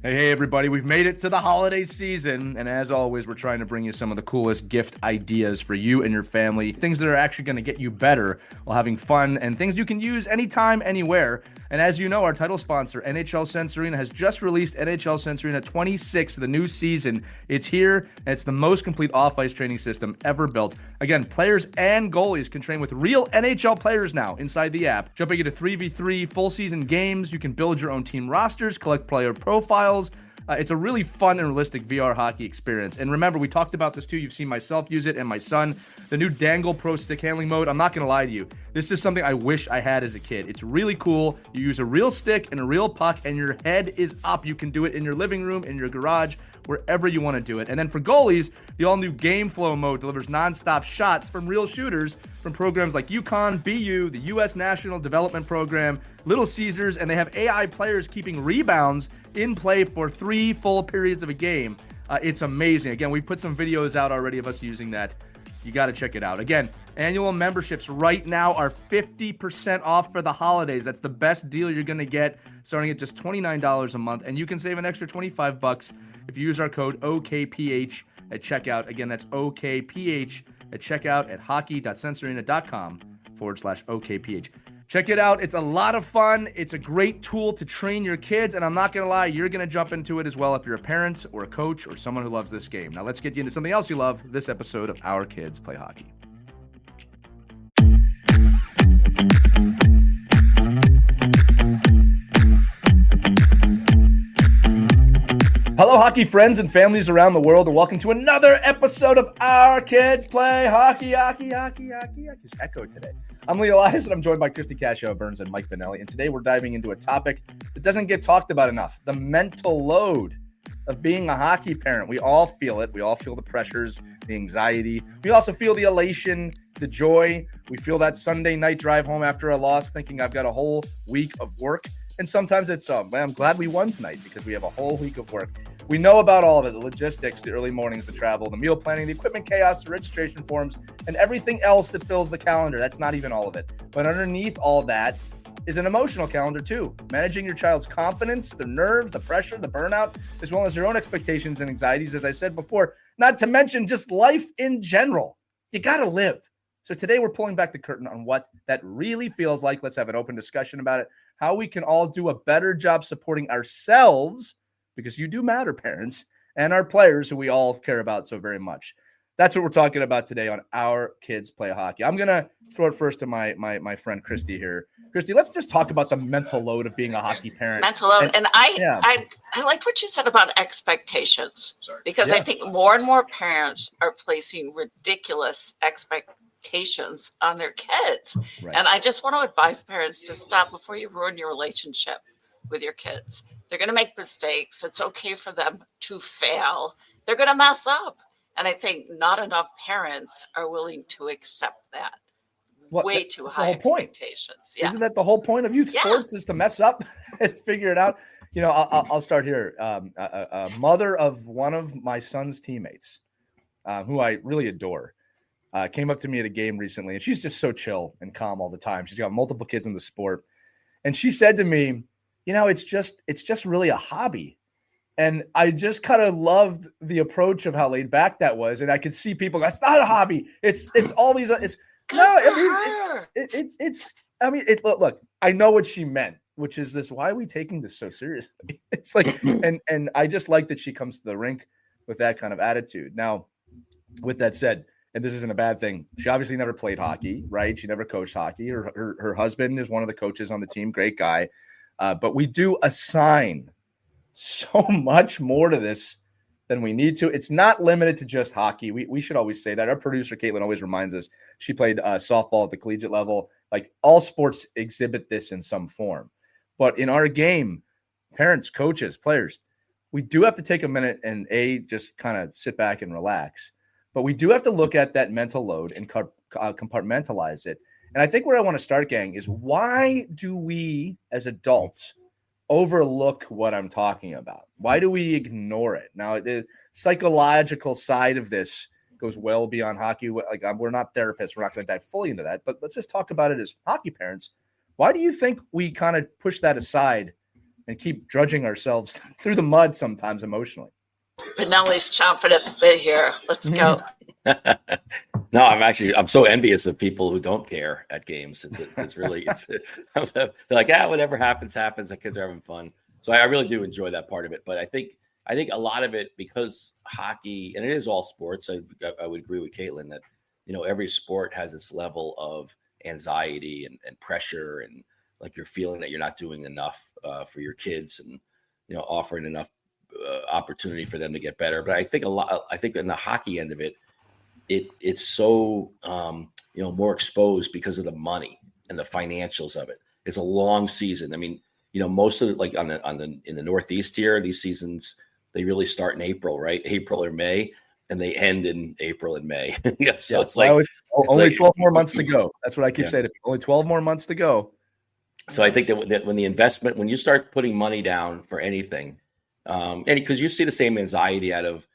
Hey, everybody. We've made it to the holiday season. And as always, we're trying to bring you some of the coolest gift ideas for you and your family. Things that are actually going to get you better while having fun and things you can use anytime, anywhere. And as you know, our title sponsor, NHL Sense Arena, has just released NHL Sense Arena 26, the new season. It's here, and it's the most complete off-ice training system ever built. Again, players and goalies can train with real NHL players now inside the app. Jumping into 3v3 full season games, you can build your own team rosters, collect player profiles. It's a really fun and realistic VR hockey experience. And remember, we talked about this too. You've seen myself use it and my son. The new Dangle Pro stick handling mode. I'm not going to lie to you. This is something I wish I had as a kid. It's really cool. You use a real stick and a real puck, and your head is up. You can do it in your living room, in your garage, wherever you want to do it. And then for goalies, the all-new Game Flow mode delivers nonstop shots from real shooters from programs like UConn, BU, the U.S. National Development Program, Little Caesars, and they have AI players keeping rebounds in play for 3 full periods of a game. It's amazing. Again, we put some videos out already of us using that. You got to check it out. Again, annual memberships right now are 50% off for the holidays. That's the best deal you're going to get, starting at just $29 a month. And you can save an extra $25 if you use our code OKPH at checkout. Again, that's OKPH at checkout at hockey.sensorina.com/OKPH. Check it out. It's a lot of fun. It's a great tool to train your kids. And I'm not going to lie, you're going to jump into it as well if you're a parent or a coach or someone who loves this game. Now let's get you into something else you love, this episode of Our Kids Play Hockey. Hello, hockey friends and families around the world, and welcome to another episode of Our Kids Play Hockey. Just echoed today. I'm Elias, and I'm joined by Christie Casciano-Burns and Mike Bonelli, and today we're diving into a topic that doesn't get talked about enough, the mental load of being a hockey parent. We all feel it. We all feel the pressures, the anxiety. We also feel the elation, the joy. We feel that Sunday night drive home after a loss thinking I've got a whole week of work. And sometimes it's, man, I'm glad we won tonight because we have a whole week of work. We know about all of it, the logistics, the early mornings, the travel, the meal planning, the equipment chaos, the registration forms, and everything else that fills the calendar. That's not even all of it. But underneath all that is an emotional calendar too. Managing your child's confidence, their nerves, the pressure, the burnout, as well as your own expectations and anxieties, as I said before, not to mention just life in general. You got to live. So today we're pulling back the curtain on what that really feels like. Let's have an open discussion about it, how we can all do a better job supporting ourselves, because you do matter, parents, and our players who we all care about so very much. That's what we're talking about today on Our Kids Play Hockey. I'm going to throw it first to my friend Christie here. Christie, let's just talk about the mental load of being a hockey parent. Mental load. And I liked what you said about expectations, because I think more and more parents are placing ridiculous expectations on their kids. Right. And I just want to advise parents to stop before you ruin your relationship with your kids. They're going to make mistakes. It's okay for them to fail. They're going to mess up. And I think not enough parents are willing to accept that. Way too high expectations. Yeah. Isn't that the whole point of youth sports, is to mess up and figure it out? You know, I'll start here. A mother of one of my son's teammates, who I really adore, came up to me at a game recently, and she's just so chill and calm all the time. She's got multiple kids in the sport. And she said to me, you know, it's just really a hobby. And I just kind of loved the approach of how laid back that was. And I could see people, that's not a hobby. It's all these, look, I know what she meant, which is this, why are we taking this so seriously? It's like, and I just like that she comes to the rink with that kind of attitude. Now, with that said, and this isn't a bad thing, she obviously never played hockey, right? She never coached hockey. Her husband is one of the coaches on the team, great guy. But we do assign so much more to this than we need to. It's not limited to just hockey. We should always say that. Our producer, Caitlin, always reminds us she played softball at the collegiate level. Like, all sports exhibit this in some form. But in our game, parents, coaches, players, we do have to take a minute and just kind of sit back and relax. But we do have to look at that mental load and compartmentalize it. And I think where I want to start, gang, is why do we as adults overlook what I'm talking about? Why do we ignore it? Now, the psychological side of this goes well beyond hockey. Like, we're not therapists. We're not going to dive fully into that. But let's just talk about it as hockey parents. Why do you think we kind of push that aside and keep drudging ourselves through the mud sometimes emotionally. Bonelli's chomping at the bit here. Let's go. No, I'm so envious of people who don't care at games. It's really, they're like, whatever happens. The kids are having fun. So I really do enjoy that part of it. But I think a lot of it, because hockey, and it is all sports, I would agree with Caitlin that, every sport has its level of anxiety and pressure, and like you're feeling that you're not doing enough for your kids, and, offering enough opportunity for them to get better. But I think in the hockey end of it, it's so more exposed because of the money and the financials of it. It's a long season. I mean, most of it, like in the Northeast here, these seasons, they really start in April, right? April or May, and they end in April and May. So it's like only 12 more months to go. That's what I keep saying to people. Only 12 more months to go. So I think that when you start putting money down for anything, and because you see the same anxiety out of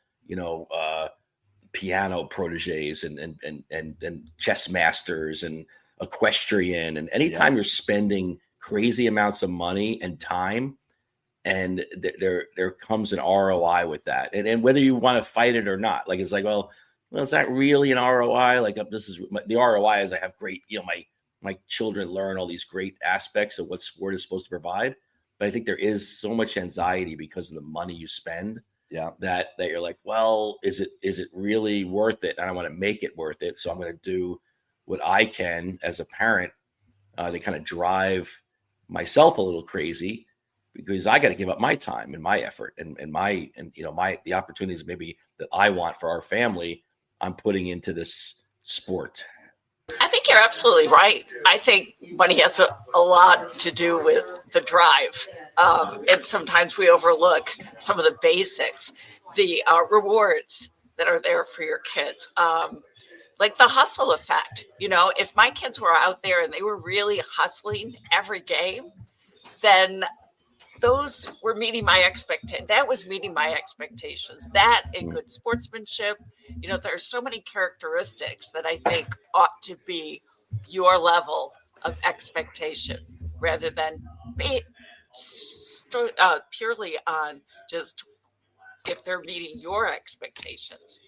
piano proteges and chess masters and equestrian, and anytime you're spending crazy amounts of money and time, and there comes an ROI with that, and whether you want to fight it or not, like it's like, well, is that really an ROI? Like, this is the ROI is I have great, my children learn all these great aspects of what sport is supposed to provide. But I think there is so much anxiety because of the money you spend. Yeah, that you're like, well, is it really worth it? And I want to make it worth it, so I'm going to do what I can as a parent to kind of drive myself a little crazy, because I got to give up my time and my effort and the opportunities maybe that I want for our family. I'm putting into this sport. I think you're absolutely right. I think money has a lot to do with the drive. And sometimes we overlook some of the basics, the rewards that are there for your kids. Like the hustle effect. If my kids were out there and they were really hustling every game, then those were meeting my expectations. That was meeting my expectations. That and good sportsmanship. There are so many characteristics that I think ought to be your level of expectation, rather than be purely on just if they're meeting your expectations.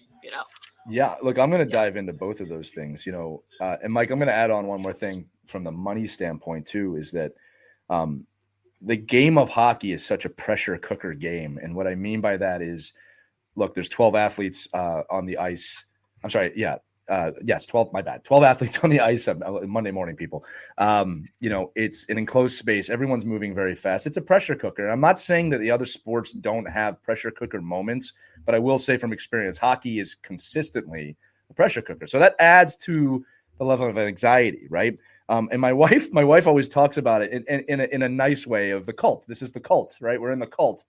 Yeah, look, I'm going to dive into both of those things. And Mike, I'm going to add on one more thing from the money standpoint too, is that the game of hockey is such a pressure cooker game. And what I mean by that is, look, there's 12 athletes on the ice. I'm sorry. Yeah. Yes. 12, my bad. 12 athletes on the ice Monday morning, people. It's an enclosed space. Everyone's moving very fast. It's a pressure cooker. And I'm not saying that the other sports don't have pressure cooker moments, but I will say from experience, hockey is consistently a pressure cooker. So that adds to the level of anxiety, right? And my wife always talks about it in a nice way of the cult. This is the cult, right? We're in the cult.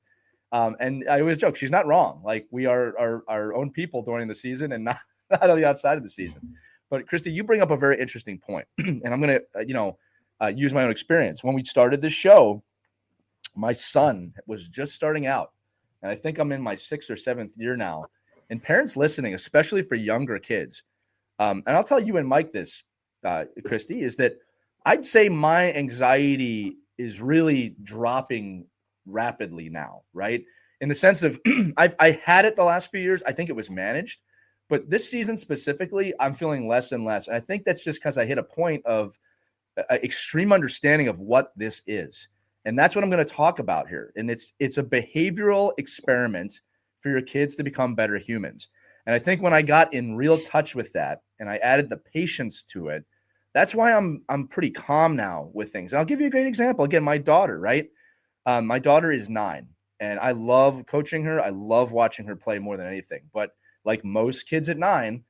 And I always joke, she's not wrong. Like, we are our own people during the season and not on the outside of the season. But Christie, you bring up a very interesting point. And I'm going to, use my own experience. When we started this show, my son was just starting out. And I think I'm in my 6th or 7th year now. And parents listening, especially for younger kids. And I'll tell you and Mike this, Christie, is that I'd say my anxiety is really dropping rapidly now, right? In the sense of I had it the last few years. I think it was managed, but this season specifically, I'm feeling less and less. And I think that's just because I hit a point of extreme understanding of what this is. And that's what I'm going to talk about here. And it's a behavioral experiment for your kids to become better humans. And I think when I got in real touch with that and I added the patience to it, that's why I'm pretty calm now with things. And I'll give you a great example. Again, my daughter, right? My daughter is 9 and I love coaching her. I love watching her play more than anything. But like most kids at 9,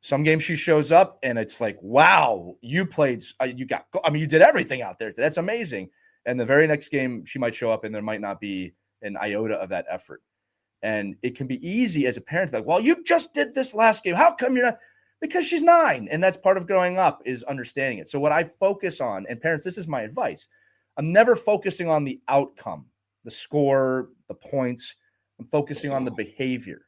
some games she shows up and it's like, wow, you played, you did everything out there. That's amazing. And the very next game she might show up and there might not be an iota of that effort. And it can be easy as a parent to be like, well, you just did this last game. How come you're not? Because she's 9. And that's part of growing up, is understanding it. So what I focus on, and parents, this is my advice. I'm never focusing on the outcome, the score, the points. I'm focusing on the behavior.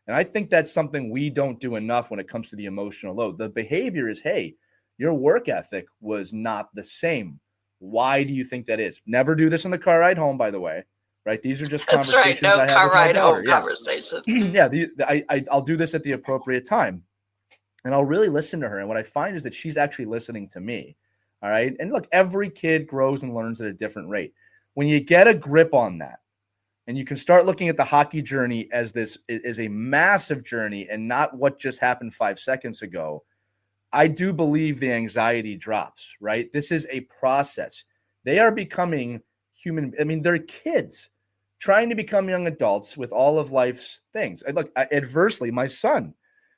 And I think that's something we don't do enough when it comes to the emotional load. The behavior is, hey, your work ethic was not the same Why do you think that is? Never do this in the car ride home, by the way. Right? These are just That's conversations right. No I have car with my ride daughter. home conversations. Yeah, I'll do this at the appropriate time. And I'll really listen to her. And what I find is that she's actually listening to me. All right. And look, every kid grows and learns at a different rate. When you get a grip on that, and you can start looking at the hockey journey as this is a massive journey and not what just happened 5 seconds ago, I do believe the anxiety drops, right? This is a process. They are becoming human. I mean, they're kids trying to become young adults with all of life's things. Look, adversely, my son,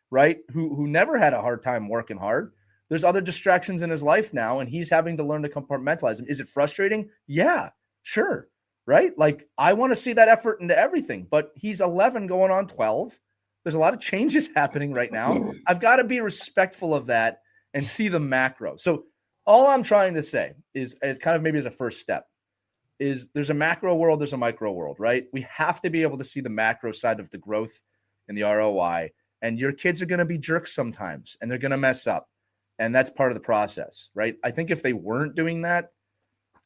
right, who never had a hard time working hard, there's other distractions in his life now, and he's having to learn to compartmentalize them. Is it frustrating? Yeah, sure. Right? Like, I want to see that effort into everything, but he's 11 going on 12. There's a lot of changes happening right now. I've got to be respectful of that and see the macro. So all I'm trying to say is kind of maybe as a first step is there's a macro world, there's a micro world, right? We have to be able to see the macro side of the growth and the ROI, and your kids are going to be jerks sometimes, and they're going to mess up, and that's part of the process, right? I think if they weren't doing that,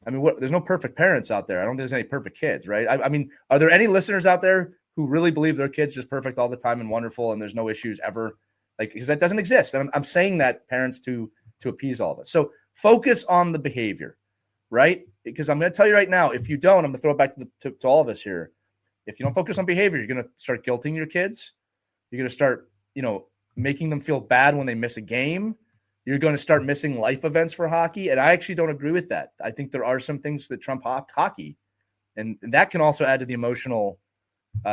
I mean, there's no perfect parents out there. I don't think there's any perfect kids, right? I mean, are there any listeners out there who really believe their kid's just perfect all the time and wonderful and there's no issues ever? Like, because that doesn't exist. And I'm saying that, parents, to appease all of us. So focus on the behavior, right? Because I'm going to tell you right now, if you don't, I'm going to throw it back to all of us here. If you don't focus on behavior, you're going to start guilting your kids. You're going to start, making them feel bad when they miss a game. You're going to start missing life events for hockey. And I actually don't agree with that. I think there are some things that trump hockey. And that can also add to the emotional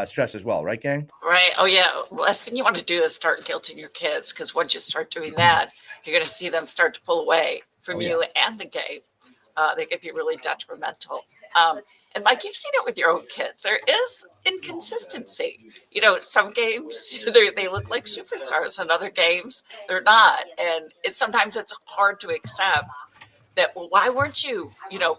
stress as well. Right, gang? Right. Oh, yeah. Last thing you want to do is start guilting your kids, because once you start doing that, you're going to see them start to pull away from you and the game. They could be really detrimental. And Mike, you've seen it with your own kids. There is inconsistency. Some games they look like superstars, and other games they're not. And sometimes it's hard to accept that. Well, why weren't you,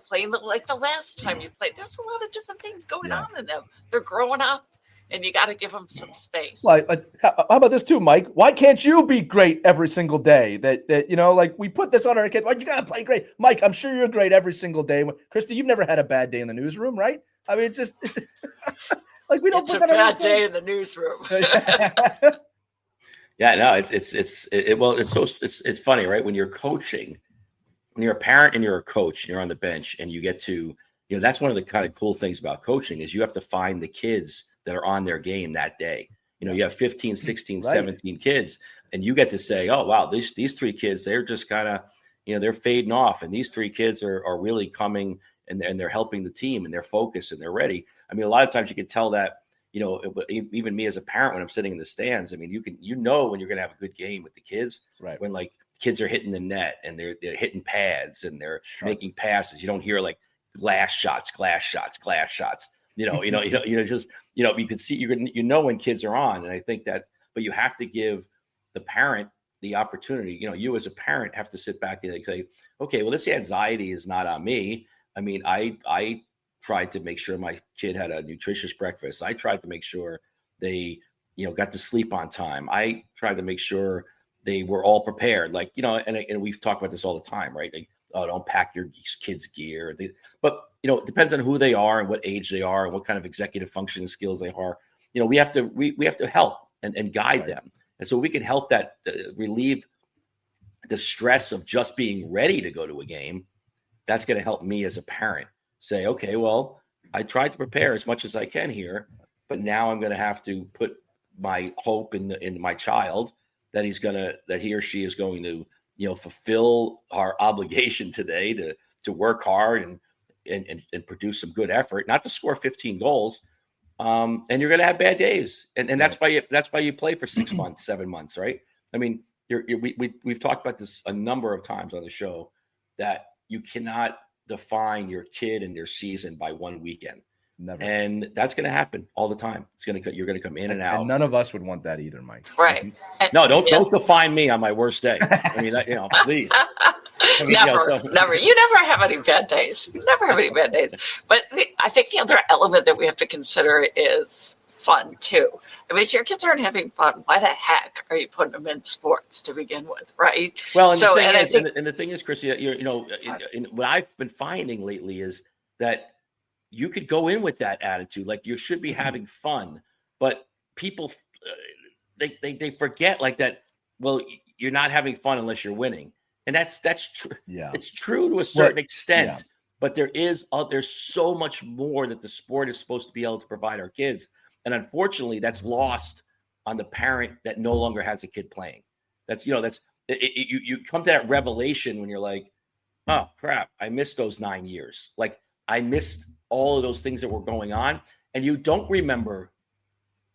playing like the last time you played? There's a lot of different things going on in them. They're growing up. And you got to give them some space. Well, how about this too, Mike? Why can't you be great every single day? That we put this on our kids. Like, you got to play great, Mike. I'm sure you're great every single day. Christy, you've never had a bad day in the newsroom, right? I mean, it's like we don't. It's a bad day in the newsroom. Yeah, no, it's funny, right? When you're coaching, when you're a parent and you're a coach, and you're on the bench, and you get to, that's one of the kind of cool things about coaching is you have to find the kids that are on their game that day. You have 15, 16, 17 kids, and you get to say, oh, wow, these 3 kids, they're just kind of, they're fading off. And these 3 kids are really coming and they're helping the team and they're focused and they're ready. I mean, a lot of times you can tell that, even me as a parent, when I'm sitting in the stands, I mean, when you're going to have a good game with the kids, right? When like kids are hitting the net and they're hitting pads and they're making passes, you don't hear like glass shots. You can see, when kids are on. And I think that, but you have to give the parent the opportunity. You as a parent have to sit back and say, okay, well, this anxiety is not on me. I mean, I tried to make sure my kid had a nutritious breakfast. I tried to make sure they, got to sleep on time. I tried to make sure they were all prepared. Like, and we've talked about this all the time, right? Like, don't pack your kids' gear. But it depends on who they are and what age they are and what kind of executive functioning skills they are. We have to help and guide them. And so we can help that relieve the stress of just being ready to go to a game. That's going to help me as a parent say, okay, well, I tried to prepare as much as I can here, but now I'm going to have to put my hope in my child that he or she is going to, fulfill our obligation today to work hard and produce some good effort, not to score 15 goals. And you're going to have bad days. And that's why you play for 6 months, 7 months, right? I mean, we've talked about this a number of times on the show that you cannot define your kid and their season by one weekend. Never. And that's going to happen all the time. You're going to come in and out. And none of us would want that either, Mike. Right. No, don't define me on my worst day. I mean, please. Never. You never have any bad days. You never have any bad days. But I think the other element that we have to consider is fun too. I mean, if your kids aren't having fun, why the heck are you putting them in sports to begin with, right? Well, and the thing is, Chrissy, what I've been finding lately is that you could go in with that attitude, like you should be having fun, but people they forget like that. Well, you're not having fun unless you're winning, and that's true. Yeah, it's true to a certain extent, but there's so much more that the sport is supposed to be able to provide our kids, and unfortunately, that's lost on the parent that no longer has a kid playing. You come to that revelation when you're like, oh crap, I missed those 9 years. Like I missed all of those things that were going on, and you don't remember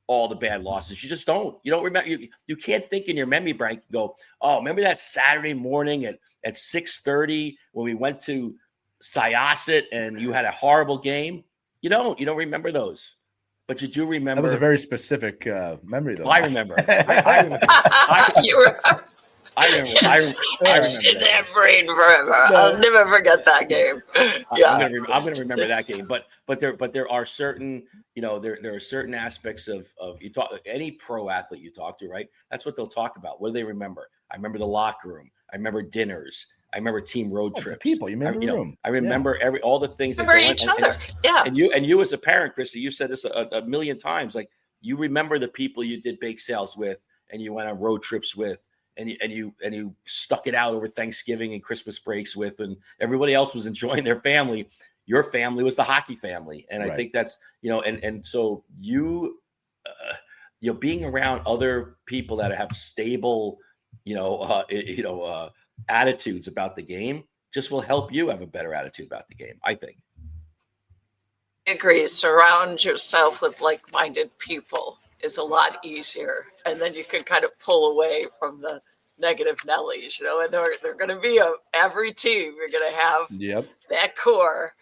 all the bad losses. You just don't. You don't remember. You can't think in your memory bank and go, oh, remember that Saturday morning at 6:30 when we went to Syosset and you had a horrible game? You don't remember those. But you do remember. That was a very specific memory, though. I remember. I remember. I remember that brain forever. No. I'll never forget that game. Yeah, I'm going to remember that game. But there are certain, there are certain aspects of you talk any pro athlete you talk to, right? That's what they'll talk about. What do they remember? I remember the locker room. I remember dinners. I remember team road trips. People, you remember the room. I remember all the things. Remember each other. Yeah. And you as a parent, Christy, you said this a million times. Like you remember the people you did bake sales with, and you went on road trips with. And you stuck it out over Thanksgiving and Christmas breaks with, and everybody else was enjoying their family. Your family was the hockey family, and I think that's and so being around other people that have stable attitudes about the game just will help you have a better attitude about the game, I think. I agree. Surround yourself with like-minded people is a lot easier, and then you can kind of pull away from the negative Nellies, and they're going to be every team. You're going to have that core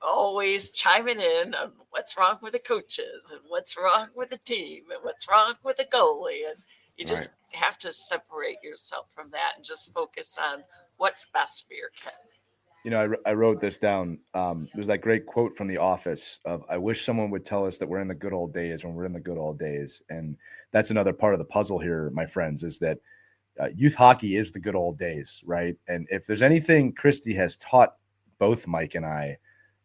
always chiming in on what's wrong with the coaches and what's wrong with the team and what's wrong with the goalie, and you just have to separate yourself from that and just focus on what's best for your kid. I wrote this down. There's that great quote from The Office of, I wish someone would tell us that we're in the good old days when we're in the good old days. And that's another part of the puzzle here, my friends, is that youth hockey is the good old days, right? And if there's anything Christie has taught both Mike and I,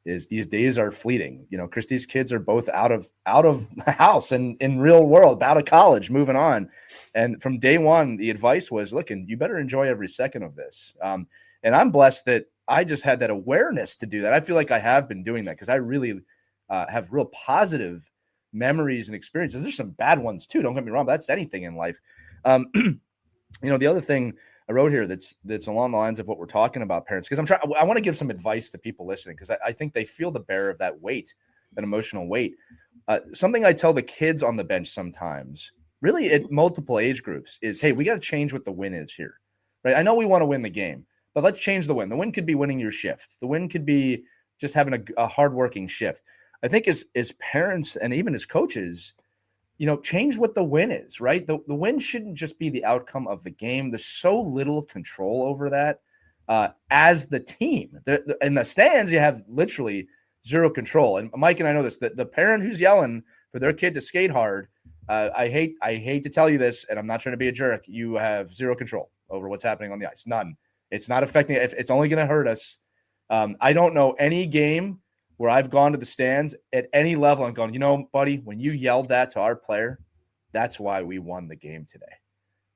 is these days are fleeting. Christie's kids are both out of the house and in real world, out of college, moving on. And from day one, the advice was, look, and you better enjoy every second of this. And I'm blessed that I just had that awareness to do that. I feel like I have been doing that because I really have real positive memories and experiences. There's some bad ones too. Don't get me wrong. That's anything in life. The other thing I wrote here that's along the lines of what we're talking about, parents, because I want to give some advice to people listening because I think they feel the bear of that weight, that emotional weight. Something I tell the kids on the bench sometimes, really at multiple age groups, is, hey, we got to change what the win is here, right? I know we want to win the game, but let's change the win. The win could be winning your shift. The win could be just having a hardworking shift. I think as parents and even as coaches, change what the win is, right? The win shouldn't just be the outcome of the game. There's so little control over that as the team. In the stands, you have literally zero control. And Mike and I know this, that the parent who's yelling for their kid to skate hard, I hate to tell you this, and I'm not trying to be a jerk, you have zero control over what's happening on the ice. None. It's not affecting it. It's only going to hurt us. I don't know any game where I've gone to the stands at any level and gone, buddy, when you yelled that to our player, that's why we won the game today.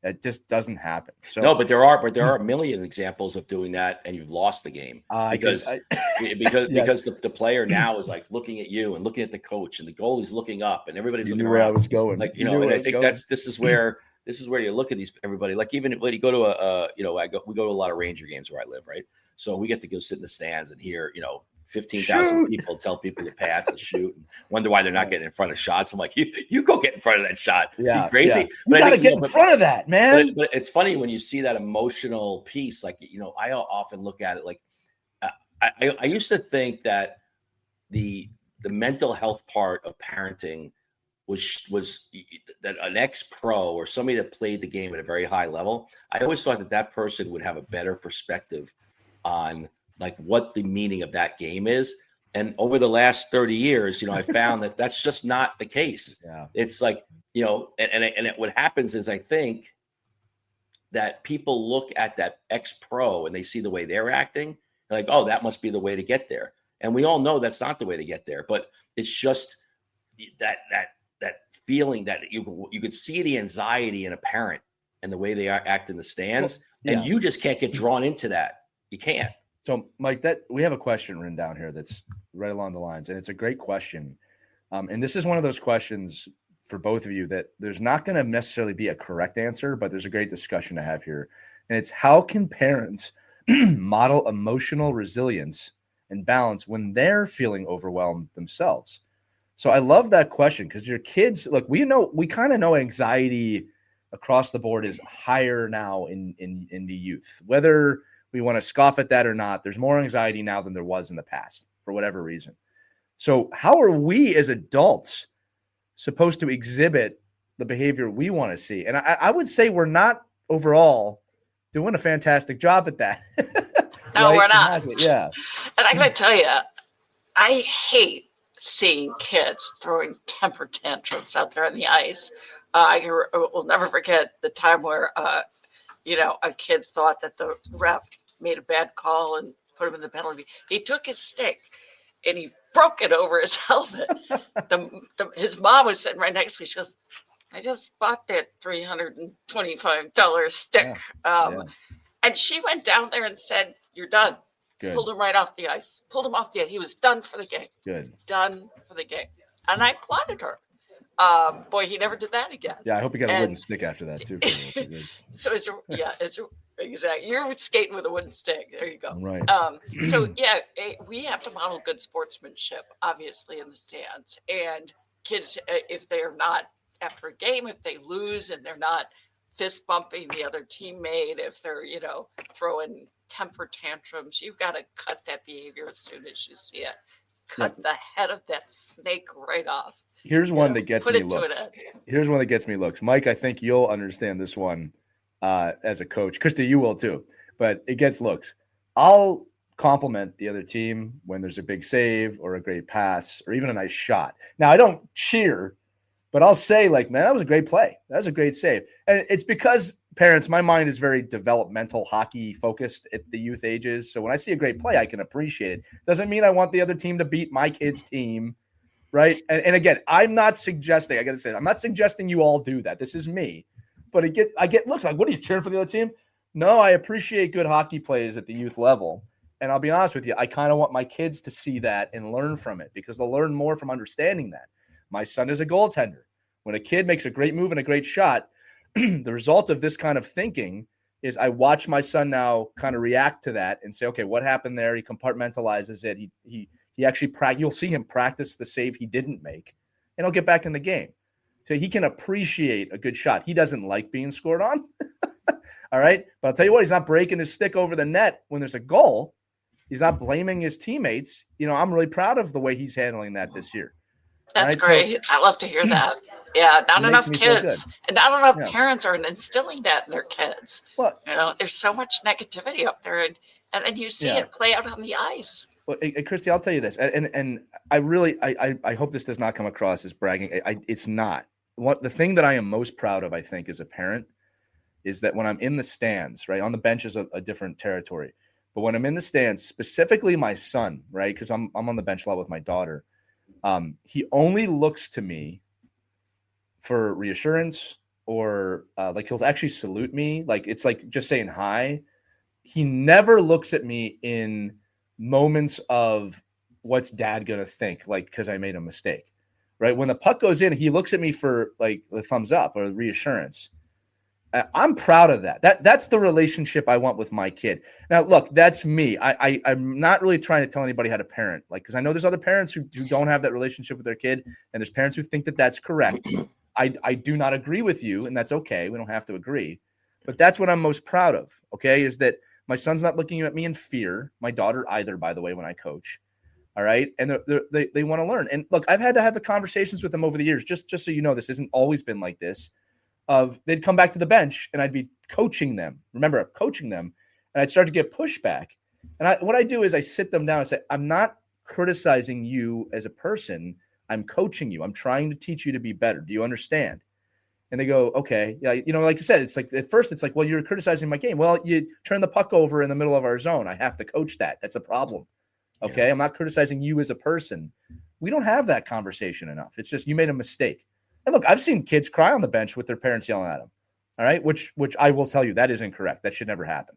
It just doesn't happen. So no, but there are a million examples of doing that, and you've lost the game because the player now is like looking at you and looking at the coach, and the goalie's looking up, and everybody's looking where I was going. And I think this is where you look at everybody. Like even when you go to we go to a lot of Ranger games where I live, right? So we get to go sit in the stands and hear 15,000 people tell people to pass and shoot and wonder why they're not getting in front of shots. I'm like, you go get in front of that shot. Yeah, you crazy. Yeah. But you got to get in front of that, man. But it's funny when you see that emotional piece. Like, I often look at it like I used to think that the mental health part of parenting was that an ex-pro or somebody that played the game at a very high level. I always thought that person would have a better perspective on like what the meaning of that game is. And over the last 30 years, I found that that's just not the case. Yeah. It's like, what happens is I think that people look at that ex-pro and they see the way they're acting. They're like, oh, that must be the way to get there. And we all know that's not the way to get there, but it's just that feeling that you could see the anxiety in a parent and the way they act in the stands. Well, and you just can't get drawn into that. You can't. So, Mike, we have a question written down here that's right along the lines, and it's a great question. And this is one of those questions for both of you that there's not going to necessarily be a correct answer, but there's a great discussion to have here. And it's, how can parents model emotional resilience and balance when they're feeling overwhelmed themselves? So I love that question, because your kids, look, we kind of know anxiety across the board is higher now in the youth, whether we want to scoff at that or not. There's more anxiety now than there was in the past for whatever reason. So how are we as adults supposed to exhibit the behavior we want to see? And I would say we're not overall doing a fantastic job at that. No, we're not. Exactly. Yeah. And I gotta tell you, I hate seeing kids throwing temper tantrums out there on the ice. I will never forget the time where, a kid thought that the ref made a bad call and put him in the penalty. He took his stick and he broke it over his helmet. His mom was sitting right next to me. She goes, I just bought that $325 stick. Yeah. And she went down there and said, you're done. Good. Pulled him right off the ice. Pulled him off the ice. He was done for the game. Good. Done for the game. And I applauded her. Boy, he never did that again. Yeah, I hope he got a wooden stick after that too. So exactly. You're skating with a wooden stick. There you go. Right. We have to model good sportsmanship, obviously, in the stands. And kids, if they're not, after a game, if they lose and they're not fist bumping the other teammate, if they're, throwing temper tantrums, you've got to cut that behavior as soon as you see it. Cut the head of that snake right off. Here's one that gets me looks. Here's one that gets me looks. Mike, I think you'll understand this one as a coach. Christie, you will too. But it gets looks. I'll compliment the other team when there's a big save or a great pass or even a nice shot. Now, I don't cheer, but I'll say, like, man, that was a great play. That was a great save. And it's because, parents, my mind is very developmental, hockey focused at the youth ages. So when I see a great play, I can appreciate it. Doesn't mean I want the other team to beat my kid's team, right? And again, I'm not suggesting you all do that. This is me. But I get looks like, what are you cheering for the other team? No, I appreciate good hockey plays at the youth level. And I'll be honest with you, I kind of want my kids to see that and learn from it, because they'll learn more from understanding that. My son is a goaltender. When a kid makes a great move and a great shot, the result of this kind of thinking is I watch my son now kind of react to that and say, okay, what happened there? He compartmentalizes it. He actually you'll see him practice the save he didn't make, and he'll get back in the game. So he can appreciate a good shot. He doesn't like being scored on. All right. But I'll tell you what, he's not breaking his stick over the net when there's a goal. He's not blaming his teammates. I'm really proud of the way he's handling that this year. That's great. I love to hear that. Yeah, not enough kids and not enough parents are instilling that in their kids. Well, there's so much negativity up there, and then you see it play out on the ice. Well, Christie, I'll tell you this, and I really hope this does not come across as bragging. It's not. The thing that I am most proud of, I think, as a parent, is that when I'm in the stands, right, on the bench is a different territory, but when I'm in the stands, specifically my son, right, because I'm on the bench a lot with my daughter, he only looks to me for reassurance, or like he'll actually salute me. Like, it's like just saying hi. He never looks at me in moments of what's dad going to think, like, because I made a mistake, right? When the puck goes in, he looks at me for like the thumbs up or reassurance. I'm proud of that. That's the relationship I want with my kid. Now, look, that's me. I'm not really trying to tell anybody how to parent, like, because I know there's other parents who don't have that relationship with their kid, and there's parents who think that that's correct. I do not agree with you, and that's okay. We don't have to agree. But that's what I'm most proud of, okay, is that my son's not looking at me in fear. My daughter either, by the way, when I coach. All right? And they want to learn. And look, I've had to have the conversations with them over the years, just so you know, this hasn't always been like this, of they'd come back to the bench, and I'd be coaching them. Remember, I'm coaching them, and I'd start to get pushback. And what I do is I sit them down and say, I'm not criticizing you as a person. I'm coaching you. I'm trying to teach you to be better. Do you understand? And they go, okay. Yeah. Like I said, it's like at first it's like, well, you're criticizing my game. Well, you turn the puck over in the middle of our zone. I have to coach that. That's a problem. Okay. Yeah. I'm not criticizing you as a person. We don't have that conversation enough. It's just, you made a mistake. And look, I've seen kids cry on the bench with their parents yelling at them. All right. Which I will tell you, that is incorrect. That should never happen.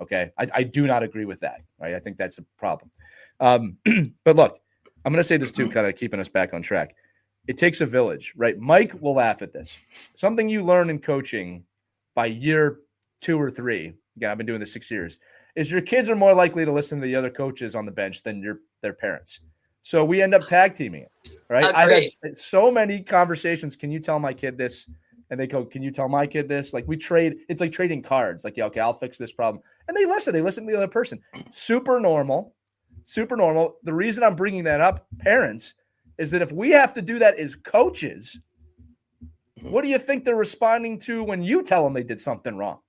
Okay. I do not agree with that. Right. I think that's a problem. But look, I'm going to say this too, kind of keeping us back on track. It takes a village, right? Mike will laugh at this. Something you learn in coaching by year 2 or 3, again, I've been doing this 6 years, is your kids are more likely to listen to the other coaches on the bench than their parents. So we end up tag teaming it, right? I've had so many conversations. Can you tell my kid this? And they go, can you tell my kid this? Like we trade, it's like trading cards. Like, yeah, okay, I'll fix this problem. And they listen to the other person. Super normal. The reason I'm bringing that up, parents, is that if we have to do that as coaches, what do you think they're responding to when you tell them they did something wrong?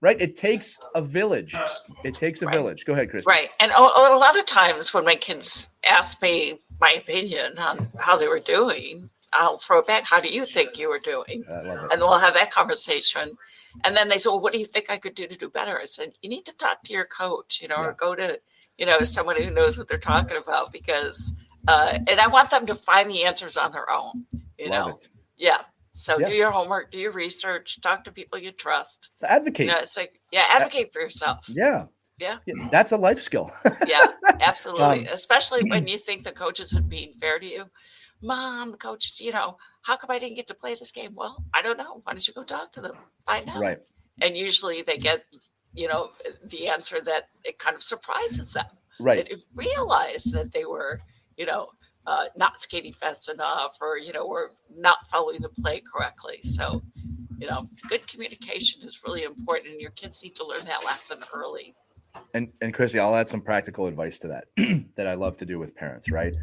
Right? It takes a village. It takes a village. Go ahead, Christie. Right. And a lot of times when my kids ask me my opinion on how they were doing, I'll throw it back. How do you think you were doing? I love it. And we'll have that conversation. And then they say, well, what do you think I could do to do better? I said, you need to talk to your coach, or go to, someone who knows what they're talking about, because and I want them to find the answers on their own, Love it. Yeah. So do your homework, do your research, talk to people you trust. Advocate. It's like, advocate for yourself. Yeah. Yeah. That's a life skill. Yeah, absolutely. Especially when you think the coach isn't being fair to you. Mom, the coach, how come I didn't get to play this game? Well, I don't know. Why don't you go talk to them? Find out. Right. And usually they get, the answer that it kind of surprises them. Right. They didn't realize that they were, not skating fast enough, or, were not following the play correctly. So, good communication is really important, and your kids need to learn that lesson early. And Christie, I'll add some practical advice to that that I love to do with parents, right?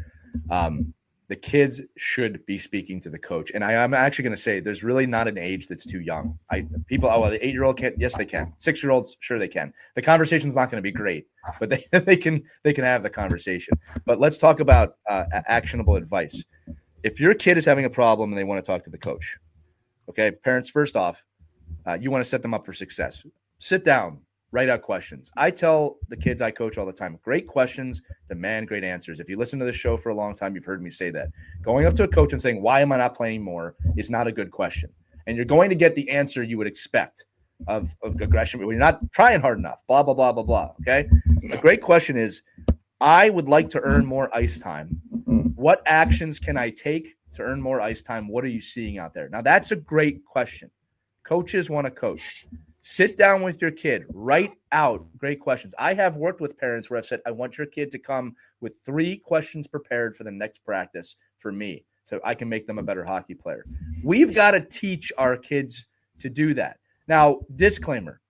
The kids should be speaking to the coach. And I'm actually going to say there's really not an age that's too young. The 8-year-old can't. Yes, they can. 6-year-olds, sure they can. The conversation's not going to be great, but they can have the conversation. But let's talk about actionable advice. If your kid is having a problem and they want to talk to the coach, okay, parents, first off, you want to set them up for success. Sit down. Write out questions. I tell the kids I coach all the time, great questions demand great answers. If you listen to this show for a long time, you've heard me say that. Going up to a coach and saying, why am I not playing more, is not a good question. And you're going to get the answer you would expect of aggression, but you're not trying hard enough, blah, blah, blah, blah, blah, okay? A great question is, I would like to earn more ice time. What actions can I take to earn more ice time? What are you seeing out there? Now, that's a great question. Coaches want to coach. Sit down with your kid, write out great questions. I have worked with parents where I've said, I want your kid to come with 3 questions prepared for the next practice for me, so I can make them a better hockey player. We've got to teach our kids to do that. Now, disclaimer,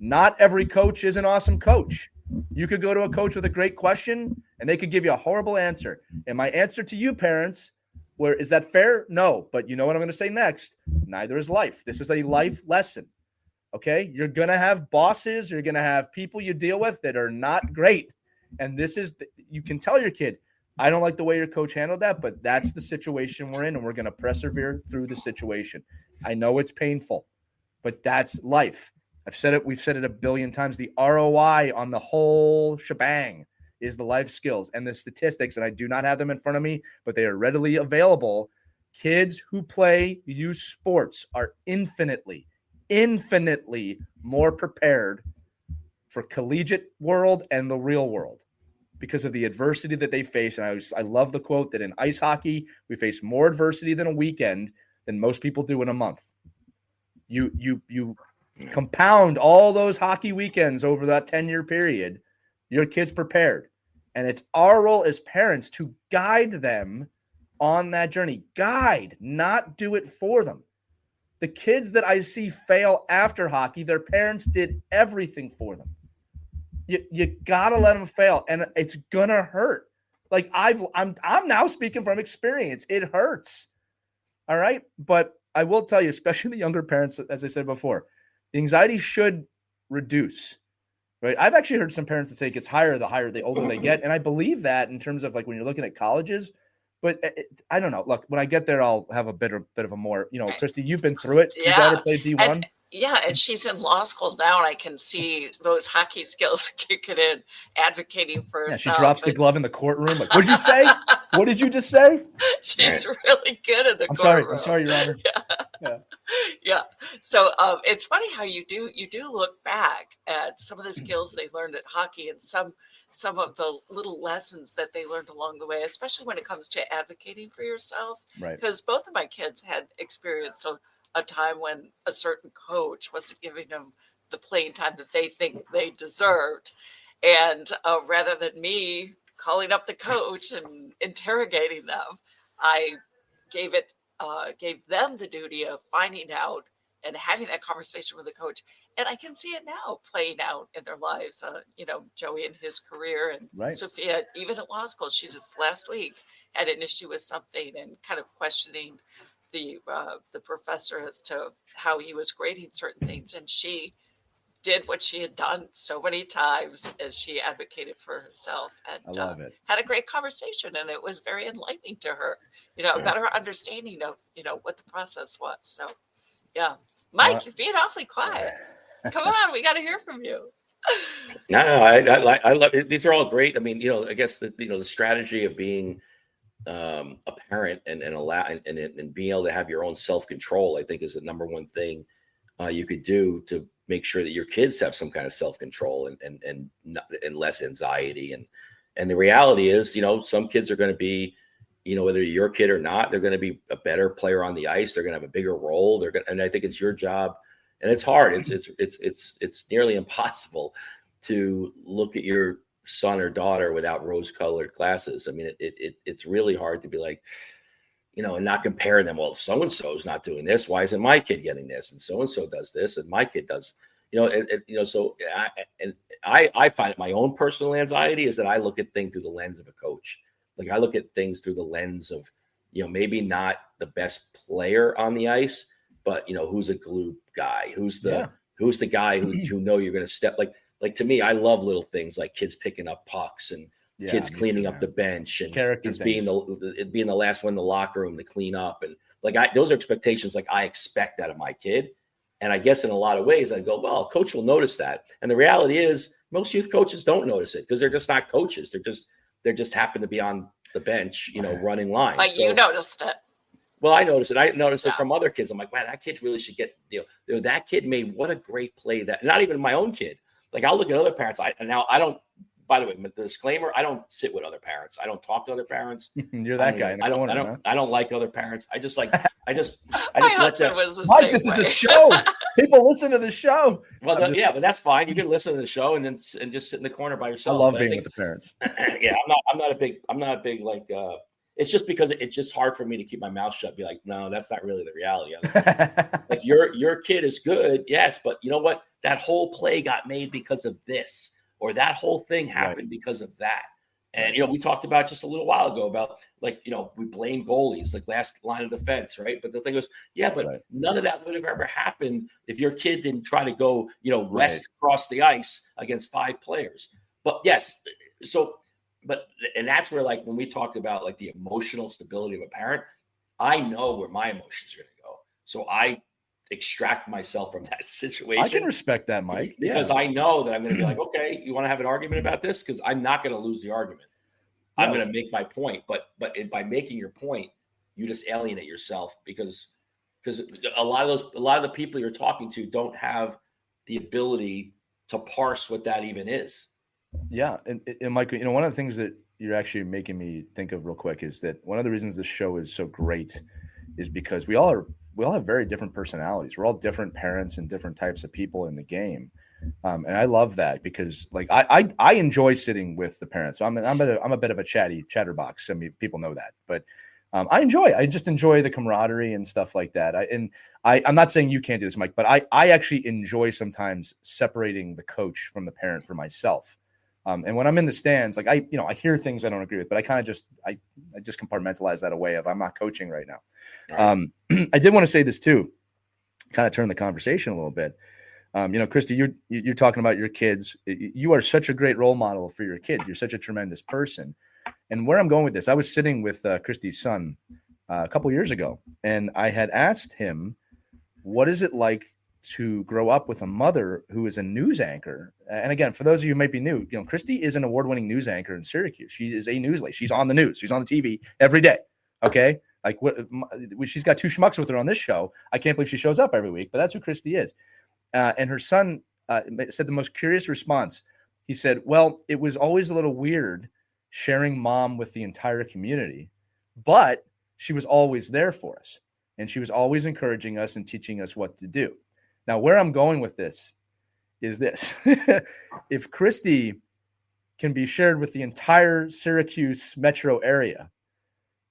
not every coach is an awesome coach. You could go to a coach with a great question and they could give you a horrible answer. And my answer to you, parents, is that fair? No, but you know what I'm going to say next? Neither is life. This is a life lesson. Okay, you're going to have bosses, you're going to have people you deal with that are not great. And you can tell your kid, I don't like the way your coach handled that, but that's the situation we're in, and we're going to persevere through the situation. I know it's painful, but that's life. I've said it, we've said it a billion times. The ROI on the whole shebang is the life skills and the statistics, and I do not have them in front of me, but they are readily available. Kids who play youth sports are infinitely more prepared for collegiate world and the real world because of the adversity that they face. And I love the quote that in ice hockey, we face more adversity than a weekend than most people do in a month. You compound all those hockey weekends over that 10-year period, your kid's prepared. And it's our role as parents to guide them on that journey. Guide, not do it for them. The kids that I see fail after hockey, their parents did everything for them. You gotta let them fail, and it's gonna hurt. Like I'm now speaking from experience. It hurts. All right, but I will tell you, especially the younger parents, as I said before, the anxiety should reduce. Right. I've actually heard some parents that say it gets higher the older they get. And I believe that in terms of like when you're looking at colleges, but I don't know. Look, when I get there, I'll have a bit of a more, Christie, you've been through it. Your daughter played D1. And she's in law school now, and I can see those hockey skills kicking in, advocating for herself. She drops the glove in the courtroom. Like, what'd you say? What did you just say? She's really good in the courtroom. I'm sorry, Your Honor. Yeah. So it's funny how you do look back at some of the skills they learned at hockey and some of the little lessons that they learned along the way, especially when it comes to advocating for yourself. Right. Because both of my kids had experienced a time when a certain coach wasn't giving them the playing time that they think they deserved. And rather than me calling up the coach and interrogating them, I gave them the duty of finding out and having that conversation with the coach. And I can see it now playing out in their lives. Joey in his career and Sophia, even at law school, she just last week had an issue with something and kind of questioning the professor as to how he was grading certain things. And she did what she had done so many times as she advocated for herself and I love it. had a great conversation. And it was very enlightening to her, a better understanding of, what the process was. So, yeah. Mike, you're being awfully quiet. Come on, we got to hear from you. No, I love it. These are all great. I mean, I guess the strategy of being a parent and allow and being able to have your own self-control, I think, is the number one thing you could do to make sure that your kids have some kind of self-control and less anxiety. And the reality is, some kids are going to be, whether you're your kid or not, they're going to be a better player on the ice. They're going to have a bigger role. And I think it's your job, and it's hard. It's nearly impossible to look at your son or daughter without rose-colored glasses. I mean, it's really hard to be like, and not compare them. Well, so-and-so is not doing this. Why isn't my kid getting this? And so-and-so does this, and my kid does, so I find my own personal anxiety is that I look at things through the lens of a coach. Like I look at things through the lens of, maybe not the best player on the ice, but who's a glue guy, who's the guy who you're going to step like to me, I love little things like kids picking up pucks and kids cleaning up the bench and kids being the last one in the locker room to clean up. And those are expectations I expect out of my kid. And I guess in a lot of ways I go, well, a coach will notice that. And the reality is most youth coaches don't notice it because they're just not coaches. They just happen to be on the bench, running lines. But you noticed it. Well, I noticed it. I noticed it from other kids. I'm like, man, that kid really should get, that kid made what a great play that, not even my own kid. Like I'll look at other parents. I don't, by the way, the disclaimer, I don't sit with other parents. I don't talk to other parents. You're that guy. I don't like other parents. I just let them. Mike, this is a show. People listen to the show. Well, but that's fine. You can listen to the show and just sit in the corner by yourself. I love being with the parents. Yeah, I'm not a big like. It's just because it's just hard for me to keep my mouth shut. Be like, no, that's not really the reality. Like your kid is good, yes, but you know what? That whole play got made because of this, or that whole thing happened because of that. And we talked about just a little while ago about we blame goalies, like last line of defense, right? But the thing was, but none of that would have ever happened if your kid didn't try to go, west across the ice against 5 players. But yes, and that's where when we talked about the emotional stability of a parent, I know where my emotions are going to go. So I extract myself from that situation. I can respect that, Mike. Because I know that I'm going to be like, okay, you want to have an argument about this? Because I'm not going to lose the argument. I'm going to make my point. But by making your point, you just alienate yourself because a lot of the people you're talking to don't have the ability to parse what that even is. Yeah. And Mike, one of the things that you're actually making me think of real quick is that one of the reasons this show is so great is because we all have very different personalities. We're all different parents and different types of people in the game. And I love that because I enjoy sitting with the parents. So I'm a bit of a chatterbox. I mean, people know that, but I just enjoy the camaraderie and stuff like that. I'm not saying you can't do this, Mike, but I actually enjoy sometimes separating the coach from the parent for myself. And when I'm in the stands, I hear things I don't agree with, but I kind of just compartmentalize that away of I'm not coaching right now. Right. I did want to say this too, kind of turn the conversation a little bit. Christie, you're talking about your kids. You are such a great role model for your kids. You're such a tremendous person. And where I'm going with this, I was sitting with Christie's son a couple years ago, and I had asked him, what is it like to grow up with a mother who is a news anchor? And again, for those of you who might be new, Christie is an award-winning news anchor in Syracuse. She is a news lady. She's on the news. She's on the TV every day. Okay. Like she's got two schmucks with her on this show. I can't believe she shows up every week, but that's who Christie is. And her son said the most curious response. He said, well, it was always a little weird sharing mom with the entire community, but she was always there for us. And she was always encouraging us and teaching us what to do. Now, where I'm going with this is this. If Christie can be shared with the entire Syracuse metro area